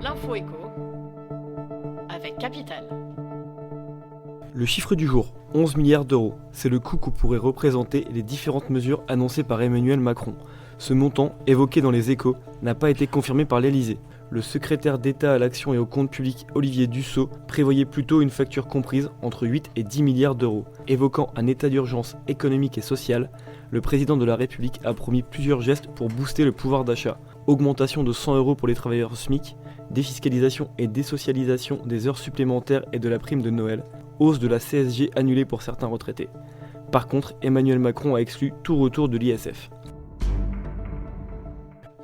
L'info éco avec Capital. Le chiffre du jour, 11 milliards d'euros. C'est le coût que pourraient représenter les différentes mesures annoncées par Emmanuel Macron. Ce montant, évoqué dans les Échos, n'a pas été confirmé par l'Élysée. Le secrétaire d'État à l'action et au compte public Olivier Dussopt prévoyait plutôt une facture comprise entre 8 et 10 milliards d'euros. Évoquant un état d'urgence économique et social, le président de la République a promis plusieurs gestes pour booster le pouvoir d'achat. Augmentation de 100 euros pour les travailleurs SMIC, défiscalisation et désocialisation des heures supplémentaires et de la prime de Noël, hausse de la CSG annulée pour certains retraités. Par contre, Emmanuel Macron a exclu tout retour de l'ISF.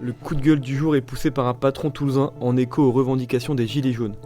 Le coup de gueule du jour est poussé par un patron toulousain en écho aux revendications des Gilets jaunes.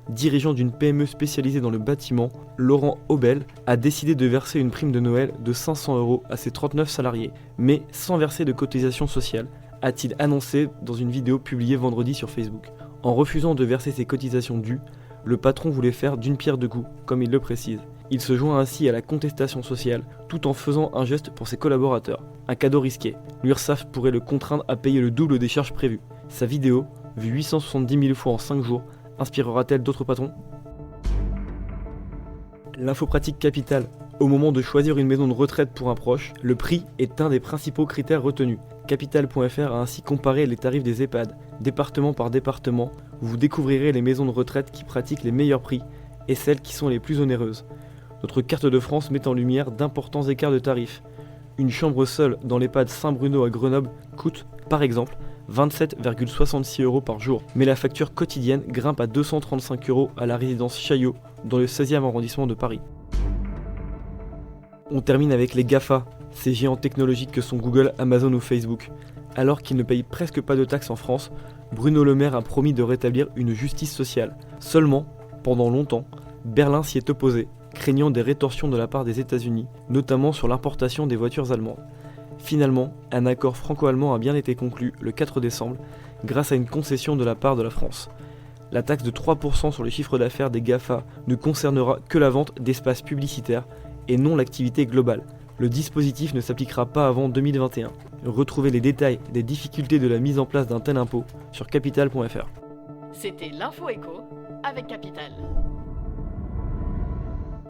Dirigeant d'une PME spécialisée dans le bâtiment, Laurent Aubel a décidé de verser une prime de Noël de 500 euros à ses 39 salariés, mais sans verser de cotisation sociale, a-t-il annoncé dans une vidéo publiée vendredi sur Facebook. En refusant de verser ses cotisations dues, le patron voulait faire d'une pierre deux coups, comme il le précise. Il se joint ainsi à la contestation sociale, tout en faisant un geste pour ses collaborateurs. Un cadeau risqué. L'URSSAF pourrait le contraindre à payer le double des charges prévues. Sa vidéo, vue 870 000 fois en 5 jours, inspirera-t-elle d'autres patrons ? L'info pratique Capital. Au moment de choisir une maison de retraite pour un proche, le prix est un des principaux critères retenus. Capital.fr a ainsi comparé les tarifs des EHPAD. Département par département, vous découvrirez les maisons de retraite qui pratiquent les meilleurs prix et celles qui sont les plus onéreuses. Notre carte de France met en lumière d'importants écarts de tarifs. Une chambre seule dans l'EHPAD Saint-Bruno à Grenoble coûte, par exemple, 27,66 € par jour, mais la facture quotidienne grimpe à 235 € à la résidence Chaillot, dans le 16e arrondissement de Paris. On termine avec les GAFA, ces géants technologiques que sont Google, Amazon ou Facebook. Alors qu'ils ne payent presque pas de taxes en France, Bruno Le Maire a promis de rétablir une justice sociale. Seulement, pendant longtemps, Berlin s'y est opposé, craignant des rétorsions de la part des États-Unis, notamment sur l'importation des voitures allemandes. Finalement, un accord franco-allemand a bien été conclu le 4 décembre grâce à une concession de la part de la France. La taxe de 3% sur les chiffres d'affaires des GAFA ne concernera que la vente d'espaces publicitaires et non l'activité globale. Le dispositif ne s'appliquera pas avant 2021. Retrouvez les détails des difficultés de la mise en place d'un tel impôt sur capital.fr. C'était l'info éco avec Capital.